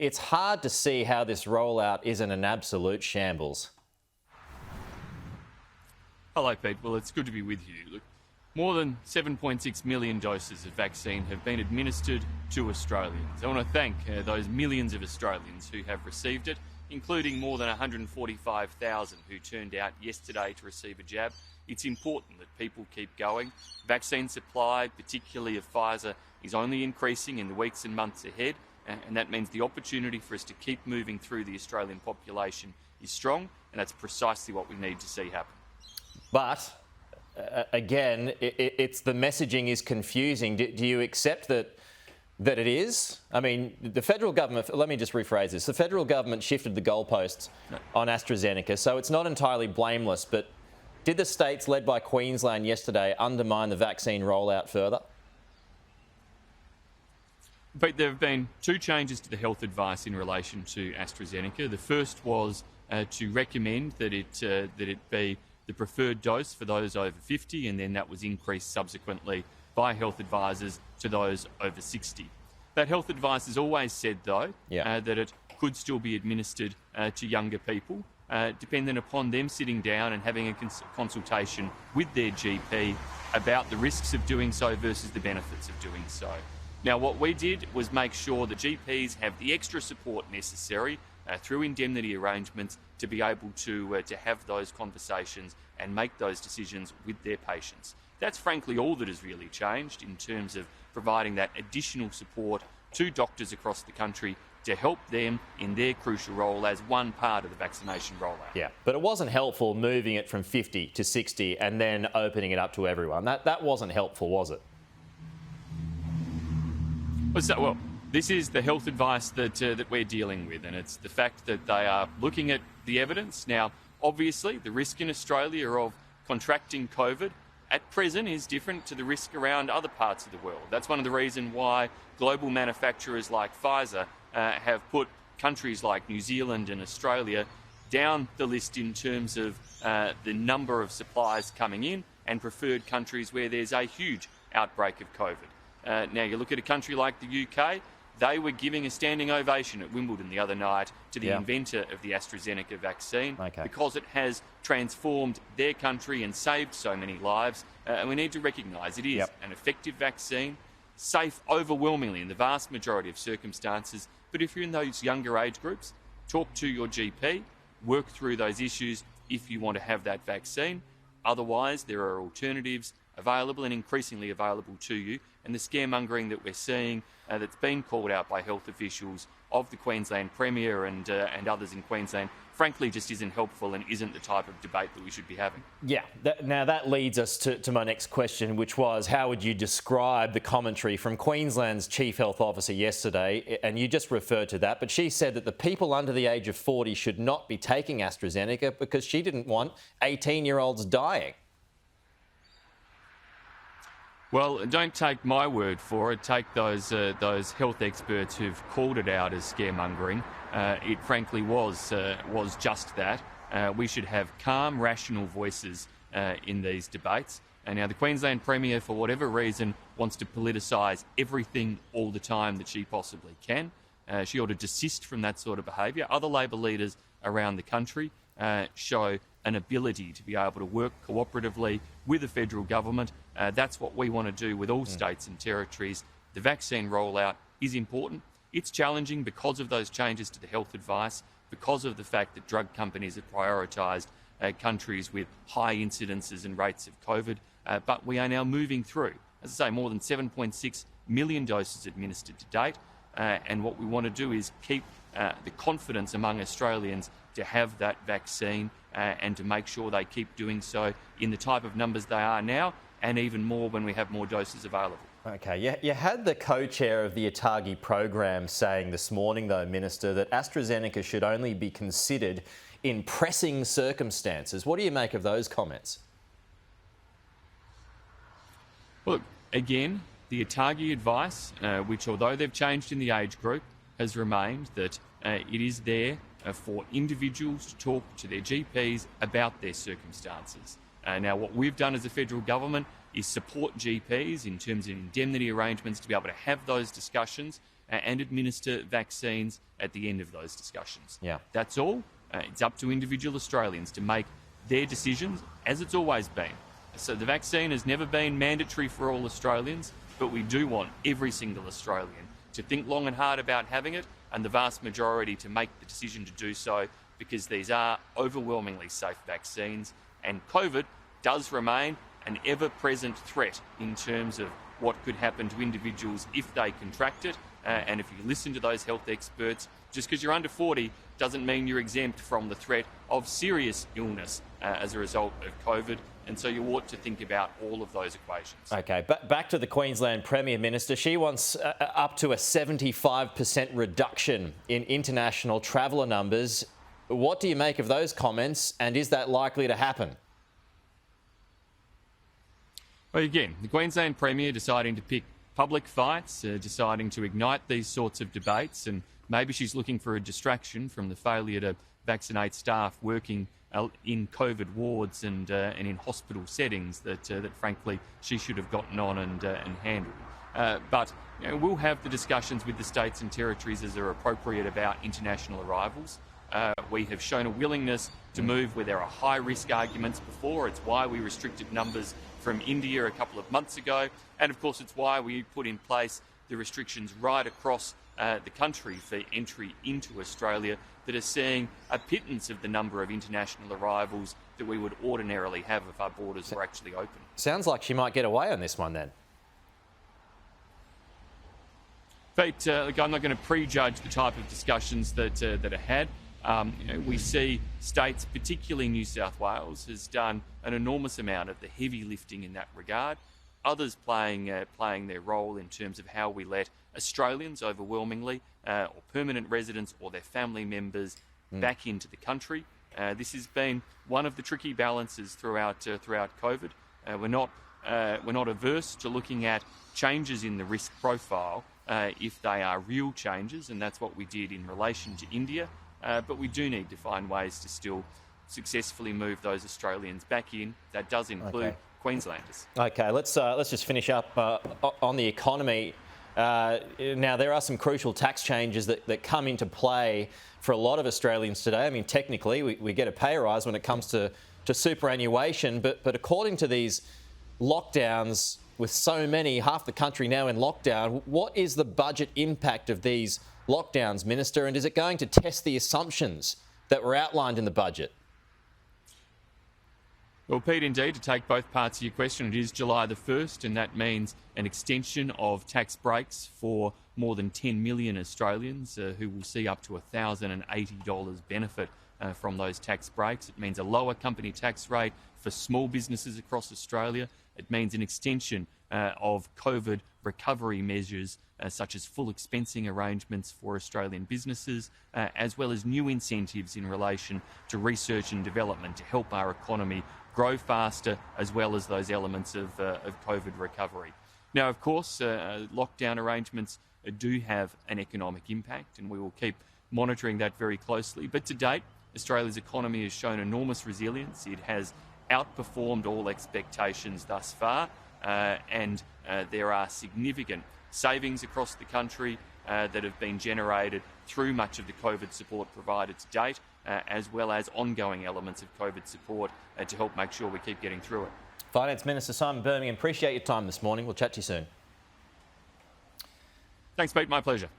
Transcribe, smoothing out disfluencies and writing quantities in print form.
it's hard to see how this rollout isn't an absolute shambles. Hello, Pete. Well, it's good to be with you. Look, more than 7.6 million doses of vaccine have been administered to Australians. I want to thank those millions of Australians who have received it, including more than 145,000 who turned out yesterday to receive a jab. It's important that people keep going. Vaccine supply, particularly of Pfizer, is only increasing in the weeks and months ahead, and that means the opportunity for us to keep moving through the Australian population is strong, and that's precisely what we need to see happen. But again, it's the messaging is confusing. Do you accept that it is? I mean, the federal government, let me just rephrase this. The federal government shifted the goalposts on AstraZeneca, so it's not entirely blameless, but did the states led by Queensland yesterday undermine the vaccine rollout further? But there have been two changes to the health advice in relation to AstraZeneca. The first was to recommend that it be the preferred dose for those over 50, and then that was increased subsequently by health advisors to those over 60. That health advice has always said, though, that it could still be administered to younger people, dependent upon them sitting down and having a consultation with their GP about the risks of doing so versus the benefits of doing so. Now, what we did was make sure that GPs have the extra support necessary through indemnity arrangements to be able to have those conversations and make those decisions with their patients. That's frankly all that has really changed in terms of providing that additional support to doctors across the country to help them in their crucial role as one part of the vaccination rollout. Yeah, but it wasn't helpful moving it from 50 to 60 and then opening it up to everyone. That wasn't helpful, was it? Well, this is the health advice that we're dealing with, and it's the fact that they are looking at the evidence. Now, obviously, the risk in Australia of contracting COVID at present is different to the risk around other parts of the world. That's one of the reasons why global manufacturers like Pfizer have put countries like New Zealand and Australia down the list in terms of the number of supplies coming in and preferred countries where there's a huge outbreak of COVID. Now, you look at a country like the UK, they were giving a standing ovation at Wimbledon the other night to the inventor of the AstraZeneca vaccine because it has transformed their country and saved so many lives. And we need to recognise it is an effective vaccine, safe overwhelmingly in the vast majority of circumstances. But if you're in those younger age groups, talk to your GP, work through those issues if you want to have that vaccine. Otherwise, there are alternatives available and increasingly available to you. And the scaremongering that we're seeing that's been called out by health officials of the Queensland Premier and others in Queensland, frankly, just isn't helpful and isn't the type of debate that we should be having. Yeah, now that leads us to my next question, which was, how would you describe the commentary from Queensland's Chief Health Officer yesterday? And you just referred to that, but she said that the people under the age of 40 should not be taking AstraZeneca because she didn't want 18-year-olds dying. Well, don't take my word for it. Take those health experts who've called it out as scaremongering. It frankly was just that. We should have calm, rational voices in these debates. And now the Queensland Premier, for whatever reason, wants to politicise everything all the time that she possibly can. She ought to desist from that sort of behaviour. Other Labor leaders around the country show an ability to be able to work cooperatively with the federal government. That's what we want to do with all states and territories. The vaccine rollout is important. It's challenging because of those changes to the health advice, because of the fact that drug companies have prioritised countries with high incidences and rates of COVID. But we are now moving through, as I say, more than 7.6 million doses administered to date. And what we want to do is keep the confidence among Australians to have that vaccine and to make sure they keep doing so in the type of numbers they are now, and even more when we have more doses available. Okay, you had the co-chair of the ATAGI program saying this morning, though, Minister, that AstraZeneca should only be considered in pressing circumstances. What do you make of those comments? Look, again, the ATAGI advice, which although they've changed in the age group, has remained that it is there for individuals to talk to their GPs about their circumstances. Now, what we've done as a federal government is support GPs in terms of indemnity arrangements to be able to have those discussions and administer vaccines at the end of those discussions. Yeah. That's all. It's up to individual Australians to make their decisions, as it's always been. So the vaccine has never been mandatory for all Australians, but we do want every single Australian to think long and hard about having it, and the vast majority to make the decision to do so, because these are overwhelmingly safe vaccines, and COVID does remain an ever-present threat in terms of what could happen to individuals if they contract it. And if you listen to those health experts, just because you're under 40 doesn't mean you're exempt from the threat of serious illness as a result of COVID. And so you ought to think about all of those equations. OK, but back to the Queensland Premier Minister. She wants up to a 75% reduction in international traveller numbers. What do you make of those comments, and is that likely to happen? Well, again, the Queensland Premier deciding to pick public fights, deciding to ignite these sorts of debates, and maybe she's looking for a distraction from the failure to vaccinate staff working in COVID wards and in hospital settings that frankly she should have gotten on and handled. But we'll have the discussions with the states and territories as they're appropriate about international arrivals. We have shown a willingness to move where there are high-risk arguments before. It's why we restricted numbers from India a couple of months ago. And of course, it's why we put in place the restrictions right across the country for entry into Australia that are seeing a pittance of the number of international arrivals that we would ordinarily have if our borders were actually open. Sounds like she might get away on this one then. But look, I'm not going to prejudge the type of discussions that are had. We see states, particularly New South Wales, has done an enormous amount of the heavy lifting in that regard. Others playing their role in terms of how we let Australians overwhelmingly, or permanent residents or their family members back into the country. This has been one of the tricky balances throughout COVID. We're not averse to looking at changes in the risk profile if they are real changes, and that's what we did in relation to India. But we do need to find ways to still successfully move those Australians back in. That does include Queenslanders. OK, let's just finish up on the economy. Now, there are some crucial tax changes that come into play for a lot of Australians today. I mean, technically, we get a pay rise when it comes to superannuation, but according to these lockdowns, with so many, half the country now in lockdown, what is the budget impact of these lockdowns, Minister, and is it going to test the assumptions that were outlined in the budget? Well, Pete, indeed, to take both parts of your question, it is July the 1st, and that means an extension of tax breaks for more than 10 million Australians who will see up to $1,080 benefit from those tax breaks. It means a lower company tax rate for small businesses across Australia. It means an extension of COVID recovery measures such as full expensing arrangements for Australian businesses, as well as new incentives in relation to research and development to help our economy grow faster, as well as those elements of COVID recovery. Now, of course, lockdown arrangements do have an economic impact, and we will keep monitoring that very closely. But to date, Australia's economy has shown enormous resilience. It has outperformed all expectations thus far, and there are significant savings across the country that have been generated through much of the COVID support provided to date, as well as ongoing elements of COVID support to help make sure we keep getting through it. Finance Minister Simon Birmingham, appreciate your time this morning. We'll chat to you soon. Thanks, Pete. My pleasure.